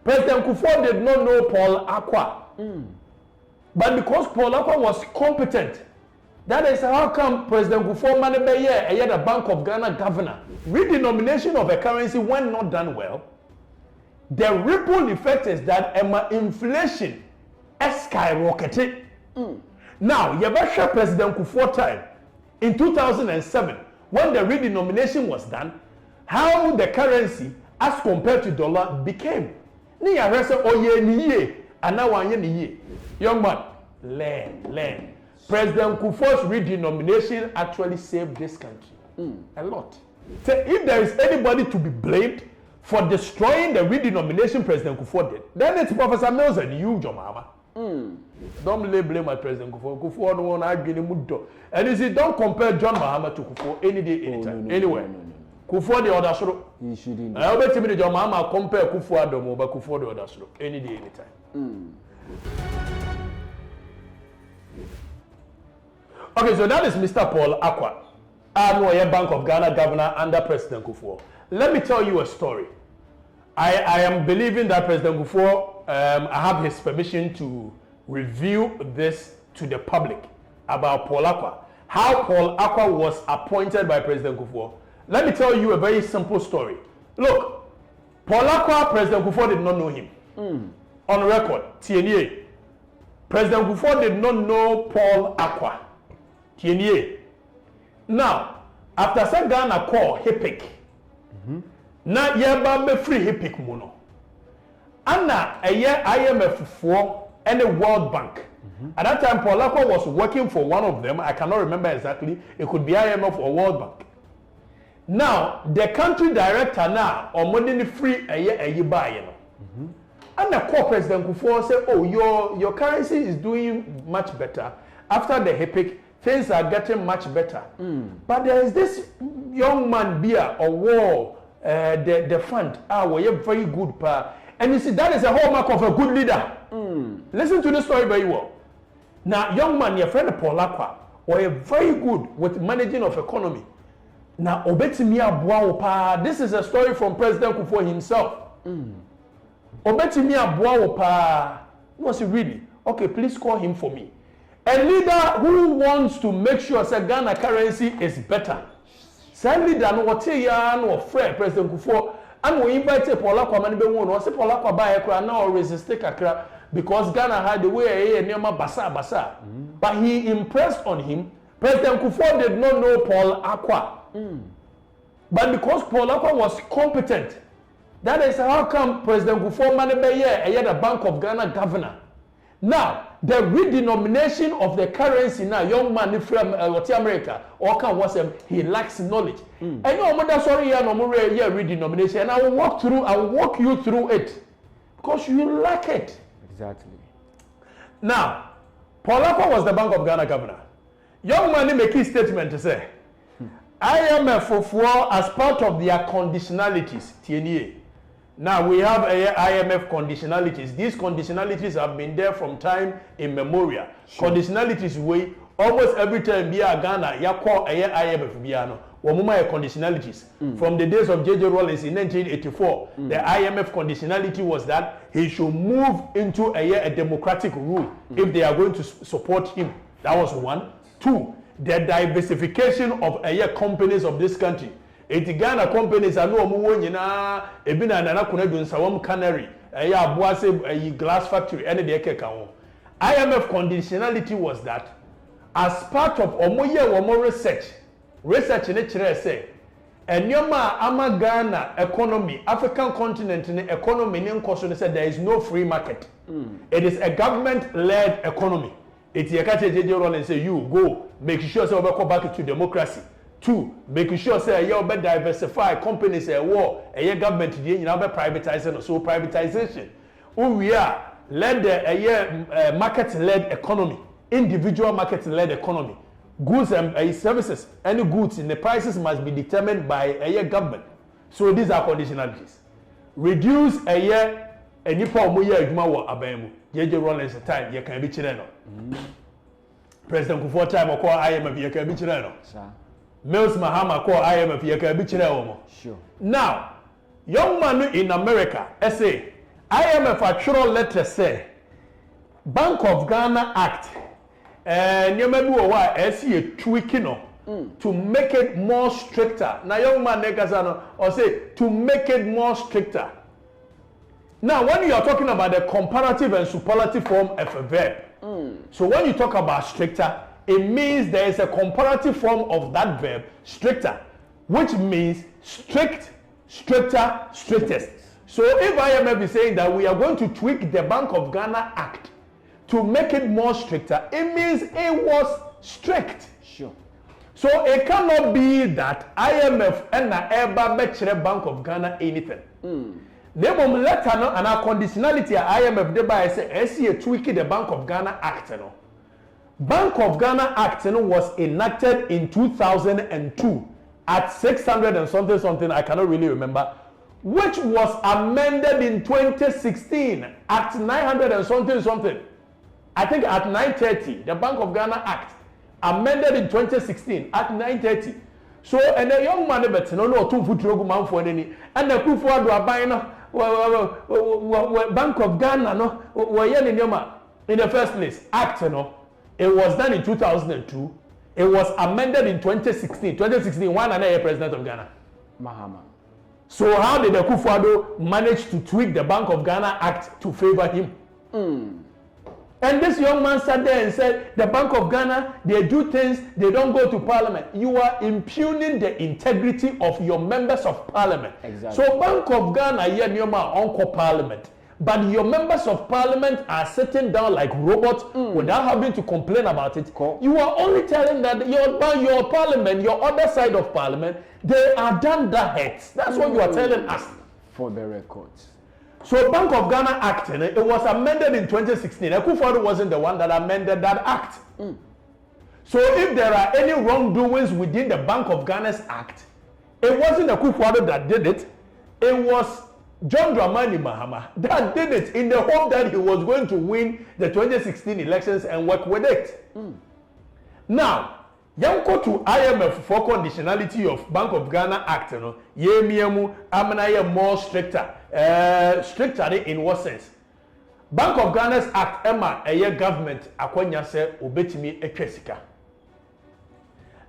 President Kuffour did not know Paul Acquah. But because Paul Acquah was competent, that is how come President Kuffour Manebeye, the Bank of Ghana governor, redenomination of a currency when not done well, the ripple effect is that inflation skyrocketed. Now, Yabasha President Kuffour time in 2007, when the redenomination was done, how the currency as compared to dollar became. Ni arese oye ni ye, and now one ye. Young man, learn. President Kuffour's redenomination actually saved this country a lot. So if there is anybody to be blamed for destroying the redenomination President Kuffour did, then it's Professor Mills and you, John Mama. Don't blame my President Kuffour. Kuffour don't want to argue muddo. And you see, don't compare John Mahama to Kuffour any day, anytime, anywhere. Kuffour the other stroke. You shouldn't. I bet you John Mahama compare Kuffour Adomo, but Kuffour the other stroke any day, anytime. Okay, so that is Mr. Paul Acquah, Anway Bank of Ghana governor under President Kuffour. Let me tell you a story. I am believing that President Kuffour, I have his permission to reveal this to the public about Paul Acquah. How Paul Acquah was appointed by President Kuffour. Let me tell you a very simple story. Look, Paul Acquah, President Kuffour did not know him. On record, TNA. President Kuffour did not know Paul Acquah. TNA. Now, after some Ghana call Ghpage, na yeba be free Ghpage mono. Anna a year IMF for any World Bank. At that time, Paul Acquah was working for one of them. I cannot remember exactly. It could be IMF or World Bank. Now, the country director now, or money free a year buy. And the core President Kuffour said, oh, your currency is doing much better. After the Ghpage, things are getting much better. But there is this young man beer or war, the fund, we are very good. And you see, that is a hallmark of a good leader. Listen to the story very well. Now, young man, your friend Paul Acquah, were very good with managing of economy. Now, Obetimia Boaopa, this is a story from President Kuffour himself. Obetimia Boaopa, was he really? Okay, please call him for me. A leader who wants to make sure that Ghana currency is better. Some leader no whatever no friend President Kuffour and we invite Paul Acquah man be won. We say Paul Acquah buy ekra now resist kakra because Ghana had the way e neoma basa. But he impressed on him. President Kuffour did not know Paul Acquah. But because Paul Acquah was competent, that is how come President Kuffour Manebeye, the Bank of Ghana governor. Now, the redenomination of the currency now, young man from America, or can was he lacks knowledge. And no matter sorry, no more redenomination, and I will walk you through it because you lack it. Exactly. Now, Paul Acquah was the Bank of Ghana governor. Young man make a statement to say, IMF for as part of their conditionalities, TNA. Now we have IMF conditionalities. These conditionalities have been there from time immemorial. Conditionalities way almost every time be a Ghana, ya call IMF biano. Wamuma conditionalities. From the days of J.J. Rawlings in 1984, the IMF conditionality was that he should move into a democratic rule if they are going to support him. That was one. Two, the diversification of companies of this country. Ghana companies are no more nyina ebina nana kuna do nsawam cannery aboase glass factory any de keka. IMF conditionality was that as part of omo research ne kire say enyoma ama Ghana economy African continent ne economy ne nkoso ne say there is no free market. It is a government led economy. It's J.J. Rawlings say you go make sure say we go back to democracy. Two, making sure say you be diversify companies war government dey you be privatizing so privatization. We are led the market led economy, individual market led economy. Goods and services, any goods in the prices must be determined by a government. So these are conditionalities. Reduce nipa omoye adwuma wo aban mu. J.J. Rawlings time you can be chire no. President Kuffour time or call IMF you can be chire no. Mills Mahama call IMF you can be chire omo. Sure. Now, young man in America, say IMF actual letter say Bank of Ghana Act nyema bi wo wa esi e tweak no to make it more stricter. Now young man nekasa or say to make it more stricter. Now when you are talking about the comparative and superlative form of a verb, so when you talk about stricter, it means there is a comparative form of that verb, stricter, which means strict, stricter, strictest. So if IMF is saying that we are going to tweak the Bank of Ghana Act to make it more stricter, it means it was strict. Sure. So it cannot be that IMF and na eba bechere Bank of Ghana anything. Nebom letter no and our conditionality IMF de by say a tweak the Bank of Ghana Act no. Bank of Ghana Act no was enacted in 2002 at 600 and something I cannot really remember, which was amended in 2016 at 900 and something. I think at 930, the Bank of Ghana Act amended in 2016 at 930. So, and a young man, no, 2 foot rogu man for any, and the Kuffour do a buy no, Bank of Ghana, no, in the first place, Act, no, it was done in 2002, it was amended in 2016, one and a president of Ghana. Mahama. So, how did the Kuffour manage to tweak the Bank of Ghana Act to favor him? And this young man sat there and said, the Bank of Ghana, they do things, they don't go to parliament. You are impugning the integrity of your members of parliament. Exactly. So Bank of Ghana, uncle parliament. But your members of parliament are sitting down like robots without having to complain about it. Cool. You are only telling that your parliament, your other side of parliament, they are dunderheads. That's what you are telling us. For the records. So Bank of Ghana Act, it was amended in 2016. Kuffour wasn't the one that amended that act. So if there are any wrongdoings within the Bank of Ghana's Act, it wasn't the Kuffour that did it. It was John Dramani Mahama that did it in the hope that he was going to win the 2016 elections and work with it. Now, Yanko to IMF for conditionality of Bank of Ghana Act, Yemiemu Amana more stricter. Stricter in what sense? Bank of Ghana's Act Emma a year government Acquah say obetimi etwesika.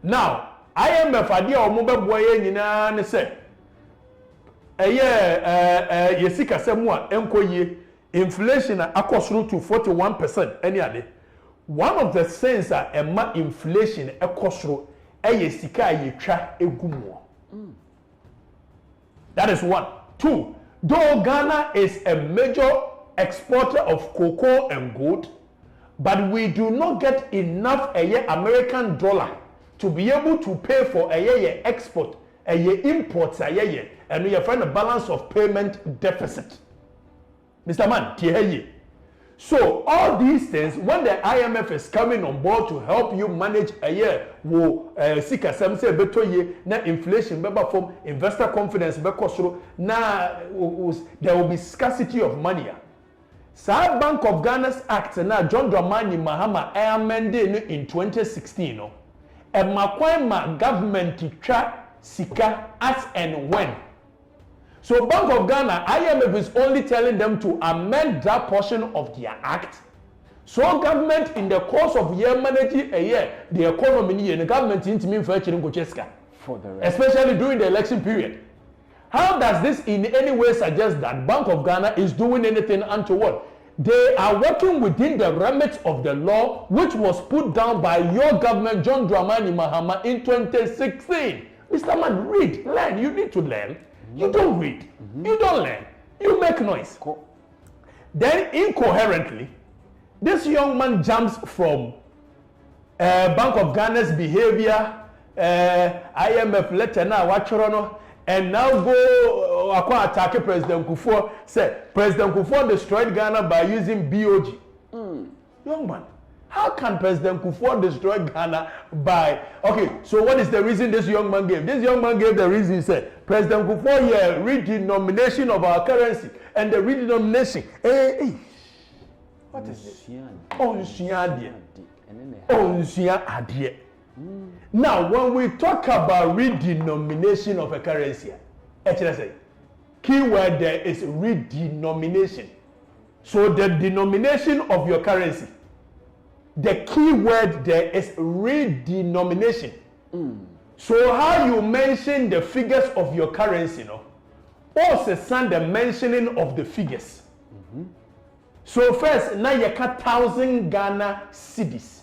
Now, IMF idea or mobile boy nyina ne say yesika se mu a enkoye inflation akosoro to 41% any ade. One of the things that emma inflation ekosoro yesika yetwa egumo. That is one. Two, though Ghana is a major exporter of cocoa and gold, but we do not get enough American dollar to be able to pay for export, imports, and we find a balance of payment deficit. Mr. Man, so all these things, when the IMF is coming on board to help you manage a year, na inflation, from investor confidence, na there will be scarcity of money. Sa Bank of Ghana's Act na John Dramani Mahama amended in 2016. And Makwaima government try sika as and when. So Bank of Ghana, IMF is only telling them to amend that portion of their act. So government in the course of year managing a year, the economy and the government into me for especially during the election period. How does this in any way suggest that Bank of Ghana is doing anything untoward? They are working within the remit of the law which was put down by your government, John Dramani Mahama, in 2016. Mr. Man, read, learn. You need to learn. You don't read. You don't learn. You make noise. Cool. Then incoherently, this young man jumps from Bank of Ghana's behavior, IMF letter now, and now go attack President Kuffour. Say President Kuffour destroyed Ghana by using BOG. Young man, how can President Kuffour destroy Ghana by... Okay, so what is the reason this young man gave? This young man gave the reason. He said, President Kuffour here, redenomination of our currency. And the redenomination... What is this? Now, when we talk about redenomination of a currency, key word there is redenomination. So the denomination of your currency, the key word there is redenomination. So how you mention the figures of your currency, no? Also send the mentioning of the figures. So first, now you got 1,000 Ghana Cedis.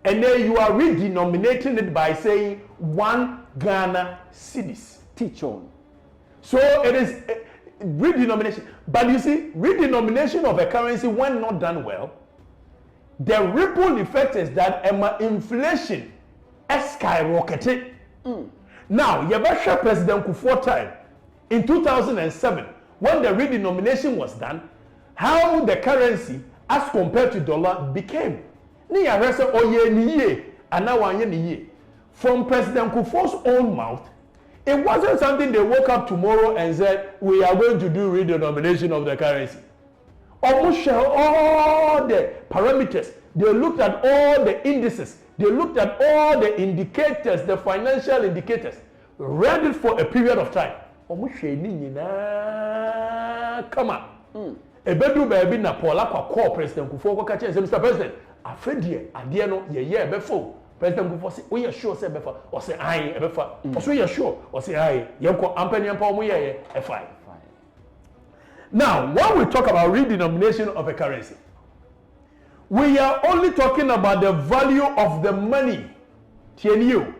And then you are redenominating it by saying 1 Ghana Cedis. Teach on. So it is redenomination. But you see, redenomination of a currency, when not done well, the ripple effect is that inflation skyrocketed. Now, Yabasha President Kuffour time in 2007, when the redenomination was done, how the currency as compared to dollar became. From President Kuffour's own mouth, it wasn't something they woke up tomorrow and said, we are going to do redenomination of the currency. Almost all the parameters, they looked at all the indices, they looked at all the indicators, the financial indicators, read it for a period of time. Come on. A bedroom baby na Akquah call President Kuffour go catch Mr. President. Afedie adie no ye before. President Kuffour say, we are sure say before. Or say aye before. Or say you sure. Or say aye. Yenko ampany ampa mo ye fine. Now, when we talk about redenomination of a currency, we are only talking about the value of the money. TNU.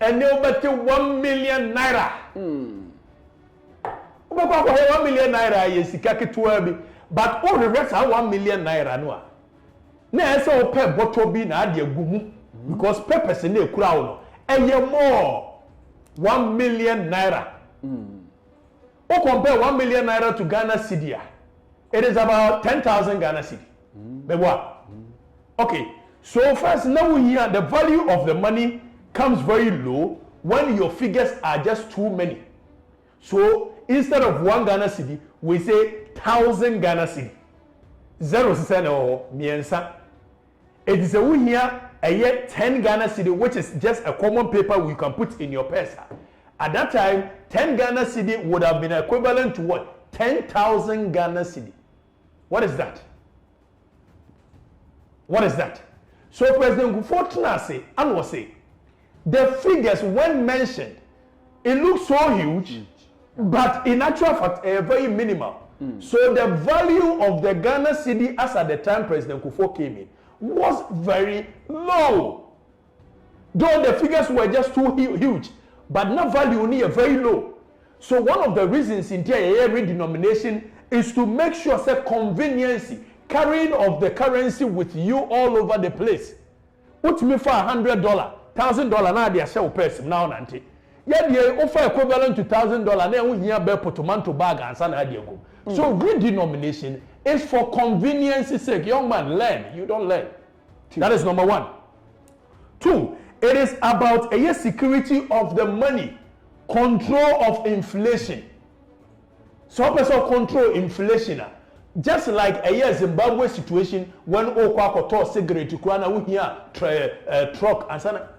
And they bet 1 million naira. 1 million naira is the but all the rest are 1 million naira. No, na so pay bottle be na ade agumu because purpose in the crowd and you more 1 million naira. Or compare 1 million naira to Ghana cedi. It is about 10,000 Ghana cedi. But what? Okay, so first now we hear the value of the money comes very low when your figures are just too many. So instead of 1 Ghana cedi, we say 1,000 Ghana cedi. 0 or miensa. It is a we here a year 10 Ghana cedi, which is just a common paper we can put in your purse. At that time, 10 Ghana cedi would have been equivalent to what? 10,000 Ghana cedi. What is that? What is that? So President Kuffour say, and was say, the figures when mentioned, it looks so huge, but in actual fact, very minimal. So the value of the Ghana cedi as at the time President Kuffour came in was very low. Though the figures were just too huge, but not value near very low. So one of the reasons in here redenomination is to make sure say convenience carrying of the currency with you all over the place. Put me for $100, $1,000 now they share person now nanti. Yeah, they offer equivalent to $1,000. Then we here bear tomato bag and san go. So redenomination is for convenience's sake. Young man, learn. You don't learn. That is number 1. 2, it is about a security of the money, control of inflation. So person control inflation. Just like a year Zimbabwe situation when Okwa koto cigarette kwana we here truck and sana.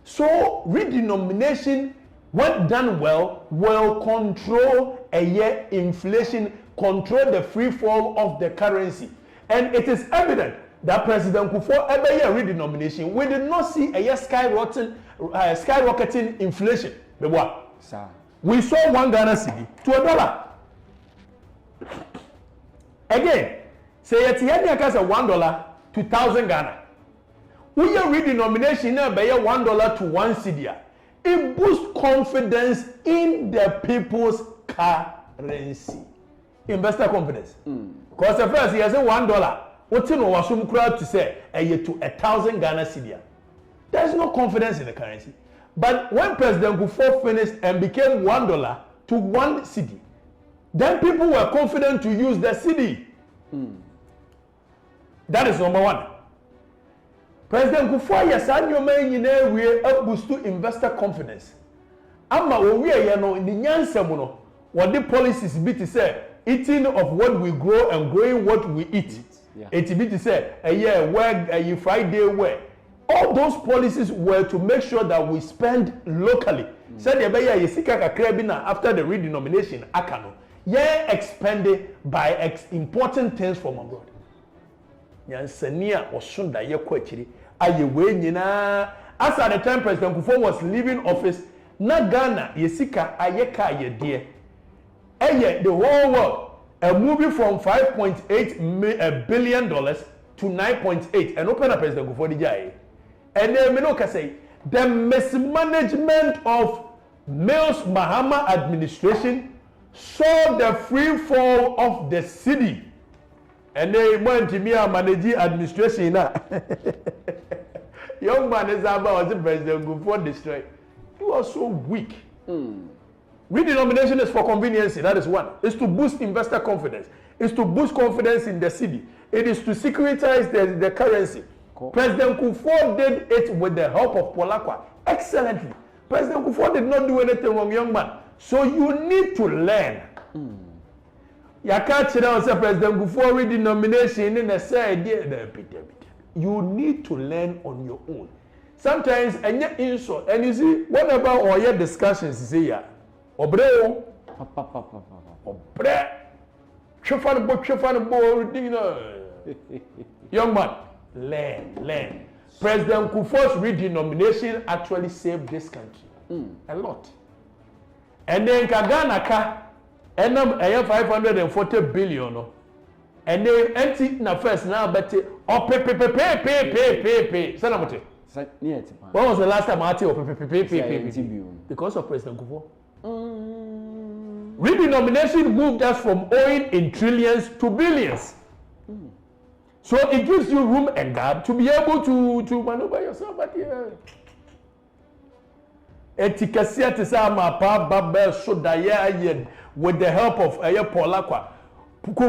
So redenomination, when done well, will control a year inflation, control the free fall of the currency. And it is evident that President Kuffour every year redenomination, we did not see a year skyrocketing inflation. But what? Sir. We saw 1 Ghana cedi to $1. Again, say it's here $1 to 1,000 Ghana. We are redenomination now by $1 to 1 cedi. It boosts confidence in the people's currency. Investor confidence. Because the first he has $1. What's in our sum crowd to say a year to 1,000 Ghana cedi? There is no confidence in the currency. But when President Kuffour finished and became $1 to 1 cedi, then people were confident to use the cedi. That is number 1. President Kuffour yes and we boost to investor confidence. Ama we are no in the nyansamuno what the policies be to say eating of what we grow and growing what we eat. It be to say a year where a Friday where all those policies were to make sure that we spend locally. Said the beya yesika kakra bi na after the redenomination akano yeah expanded by importing things from abroad. Yansania or Sunda ye kwachiri aye we nyina as at the time President Kuffour was leaving office na Ghana yesika ayeka ye de the whole world moving from $5.8 billion to 9.8 and open up President Kuffour di jai and then me no ka say the mismanagement of Mills Mahama administration saw the free fall of the city. And they went to me and manage administration. Young man is about the President Kuffour destroyed. He was so weak. Redenomination is for convenience. That is one. It's to boost investor confidence. It's to boost confidence in the city. It is to securitize the currency. Cool. President Kuffour did it with the help of Acquah excellently. President Kuffour did not do anything wrong, young man. So you need to learn. You can't say President Kuffour Redenomination in a say you need to learn on your own. Sometimes and yet insult and you see whenever or your discussions is here. Obre young man, learn. President Kuffour's redenomination actually saved this country a lot. And then Ghana and then 540 billion and then empty na first now but pay. When was the last time I pay? Because of President Kuffour. Redenomination moved us from owing in trillions to billions. So it gives you room and gap to be able to maneuver yourself. But yeah, etikasia tisa mapa babel so daya with the help of Acquah.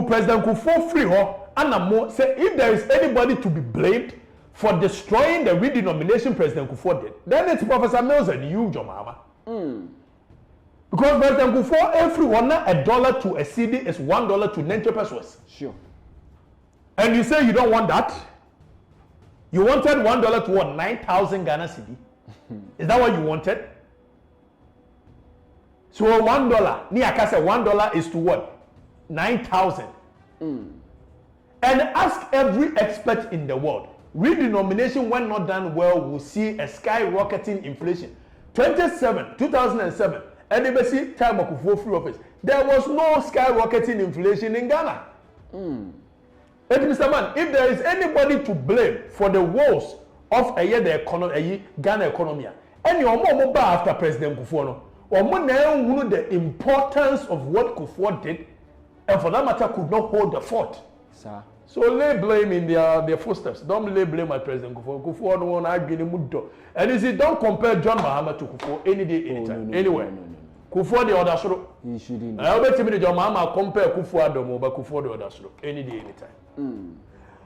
President Kuffour free her and say if there is anybody to be blamed for destroying the redenomination President Kuffour did, then it's Professor Mills and you, Jomama. Because President Kuffour, everyone $1 to a cedi is $1 to 90 pesos. Sure. And you say you don't want that? You wanted $1 to what? 9,000 Ghana cedi? Is that what you wanted? So $1, Niaka said $1 is to what? 9,000. And ask every expert in the world. Redenomination, when not done well, will see a skyrocketing inflation. 2007, NBC time of Kuffour free office. There was no skyrocketing inflation in Ghana. And Mr. Man, if there is anybody to blame for the woes of the Ghana economy, and your mom after President Kuffour, or more the importance of what Kuffour did, and for that matter could not hold the fort. Sir. So lay blame in their footsteps. Don't lay blame at President Kuffour. Kuffour don't want to argue anymore. And you see, don't compare John Mahama to Kuffour any day, anytime, anywhere. Kuffour the other stroke. He shouldn't. I bet you John Mahama compare Kuffour but Kuffour the other stroke any day, anytime.